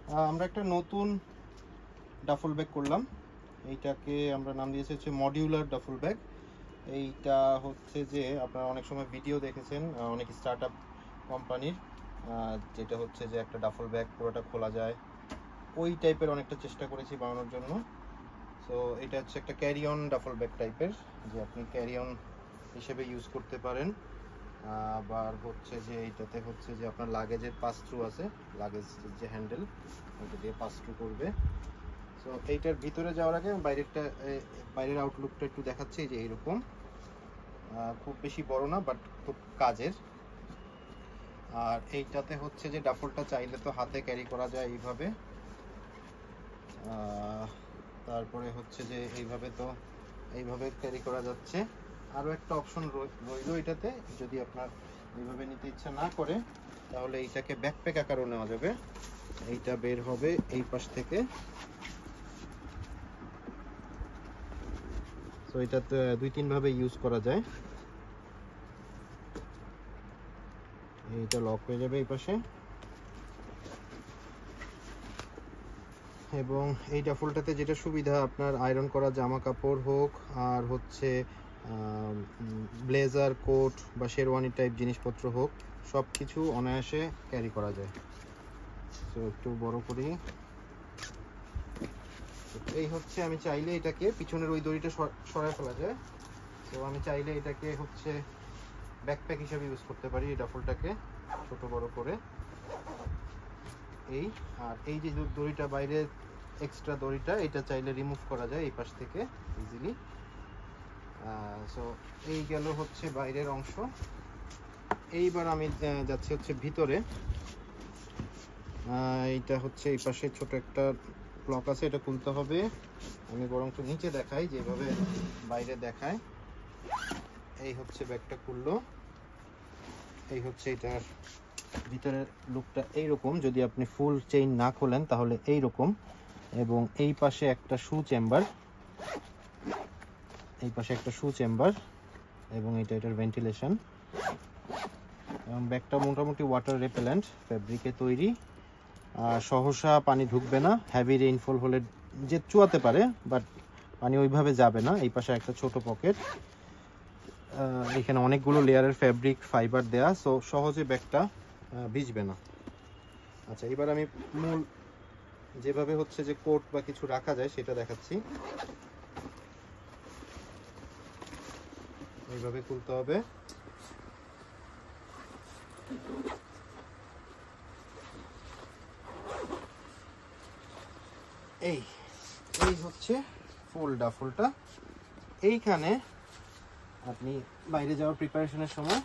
আমরা একটা নতুন ডাফল ব্যাগ করলাম। এইটাকে আমরা নাম দিয়েছি হচ্ছে মডিউলার ডাফল ব্যাগ। এইটা হচ্ছে যে আপনারা অনেক সময় ভিডিও দেখেছেন অনেক স্টার্টআপ কোম্পানির, যেটা হচ্ছে যে একটা ডাফল ব্যাগ পুরোটা খোলা যায়, ওই টাইপের অনেকটা চেষ্টা করেছি বানানোর জন্য। সো এটা হচ্ছে একটা ক্যারি অন ডাফল ব্যাগ টাইপের, যে আপনি ক্যারি অন হিসেবে ইউজ করতে পারেন। আবার হচ্ছে যে এইটাতে হচ্ছে যে আপনার লাগেজের পাস থ্রু আছে, লাগেজ যে হ্যান্ডেল ওইটা দিয়ে পাস থ্রু করবে। সো এইটার ভিতরে যাওয়ার আগে বাইরের আউটলুকটা একটু দেখাচ্ছি, যে এইরকম, খুব বেশি বড় না বাট খুব কাজের। আর এইটাতে হচ্ছে যে ডাফলটা চাইলে তো হাতে ক্যারি করা যায় এইভাবে, তারপরে হচ্ছে যে এইভাবে ক্যারি করা যাচ্ছে। আরও একটা অপশন রইল এটাতে, যদি আপনার এইভাবে নিতে ইচ্ছা না করে তাহলে এইটাকে ব্যাকপ্যাক আকারেও নেওয়া যাবে। এইটা বের হবে এই পাশ থেকে। তো এটাতে 2-3 ভাবে ইউজ করা যায়। এইটা লক হয়ে যাবে এই পাশে, এবং এই ডাফলটাতে যেটা সুবিধা, আপনার আয়রন করা জামা কাপড় হোক আর হচ্ছে ব্লেজার, কোট বা শেরওয়ানি টাইপ জিনিসপত্র হোক, সব কিছু অনায়াসে ক্যারি করা যায়। তো একটু বড় করি। এই হচ্ছে, আমি চাইলে এটাকে পিছনের ওই দড়িটা সরায় ফেলা যায়। তো আমি চাইলে এটাকে হচ্ছে ব্যাকপ্যাক হিসেবে ইউজ করতে পারি এই ডাফলটাকে ছোট বড় করে। আর এই যে দড়িটা বাইরে এক্সট্রা দড়িটা, এটা চাইলে রিমুভ করা যায় এই পাশ থেকে ইজিলি। সো এই গেল হচ্ছে বাইরের অংশ। এইবার আমি যাচ্ছি হচ্ছে ভিতরে। এইটা হচ্ছে এই পাশে ছোট একটা লক আছে, এটা খুলতে হবে। আমি বরং একটু নিচে দেখাই, যেভাবে বাইরে দেখায়। এই হচ্ছে ব্যাগটা খুললো। এই হচ্ছে এটার ভিতরের লুকটা এইরকম, যদি আপনি ফুল চেইন না খোলেন তাহলে এইরকম। এবং এই পাশে একটা শু চেম্বার, এবং এটার ভেন্টিলেশন। এবং ব্যাগটা মোটামুটি ওয়াটার রেপেলেন্ট ফ্যাব্রিকে তৈরি, সহসা পানি ঢুকবে না। হ্যাভি রেইনফল হলে যে চুয়াতে পারে, বাট পানি ওইভাবে যাবে না। এই পাশে একটা ছোট পকেট, এখানে অনেকগুলো লেয়ারের ফ্যাব্রিক ফাইবার দেয়া, সো সহজে ব্যাগটা ভিজবে না। আচ্ছা, এবার আমি মূল যেভাবে হচ্ছে যে কোট বা কিছু রাখা যায় সেটা দেখাচ্ছি। এইভাবে খুলতে হবে। এই হচ্ছে ফুল ডাফলটা। এইখানে আপনি বাইরে যাওয়ার প্রিপারেশনের সময়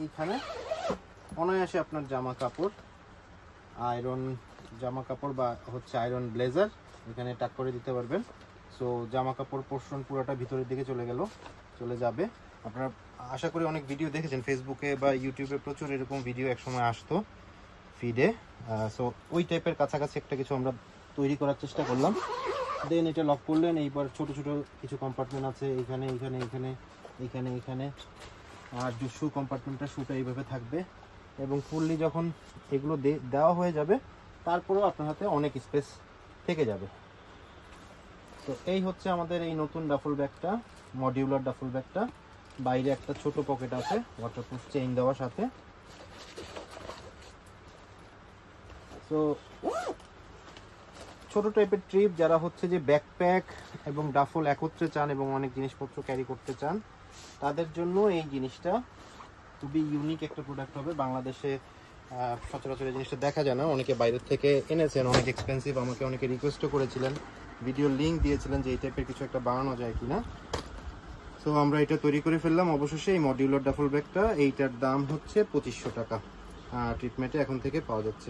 এইখানে অনায়াসে আপনার জামা কাপড় বা হচ্ছে আয়রন ব্লেজার এখানে টাক করে দিতে পারবেন। সো জামা কাপড় পোর্শন পুরোটা ভিতরের দিকে চলে যাবে। আপনারা আশা করি অনেক ভিডিও দেখেছেন ফেসবুকে বা ইউটিউবে, প্রচুর এরকম ভিডিও একসময় আসতো ফিডে। সো ওই টাইপের কাছাকাছি একটা কিছু আমরা তৈরি করার চেষ্টা করলাম। দেন এটা লক করলেন। এইবার ছোট ছোট কিছু কম্পার্টমেন্ট আছে, এইখানে, আর যে শু কম্পার্টমেন্টটা, শুটা এইভাবে থাকবে। এবং ফুললি যখন এগুলো দেওয়া হয়ে যাবে, তারপরেও আপনার হাতে অনেক স্পেস থেকে যাবে। তো এই হচ্ছে আমাদের এই নতুন ডাফল ব্যাগটা, মডিউলার ডাফল ব্যাগটা। বাইরে একটা ছোট পকেট আছে ওয়াটারপ্রুফ চেইন দেওয়ার সাথে। তো ছোট টাইপের ট্রিপ যারা হচ্ছে যে ব্যাকপ্যাক এবং ডাফল একত্রে চান এবং অনেক জিনিসপত্র ক্যারি করতে চান, তাদের জন্য এই জিনিসটা খুবই ইউনিক একটা প্রোডাক্ট হবে। বাংলাদেশে সচরাচর এই জিনিসটা দেখা যায় না, অনেকে বাইরের থেকে এনেছেন, অনেক এক্সপেন্সিভ। আমাকে অনেকে রিকোয়েস্টও করেছিলেন, ভিডিও লিঙ্ক দিয়েছিলেন যে এই টাইপের কিছু একটা বানানো যায় কিনা। সো আমরা এটা তৈরি করে ফেললাম অবশেষে, এই মডিউলার ডাফল ব্যাগটা। এইটার দাম হচ্ছে 2500 টাকা, ট্রিটমেন্টে এখন থেকে পাওয়া যাচ্ছে।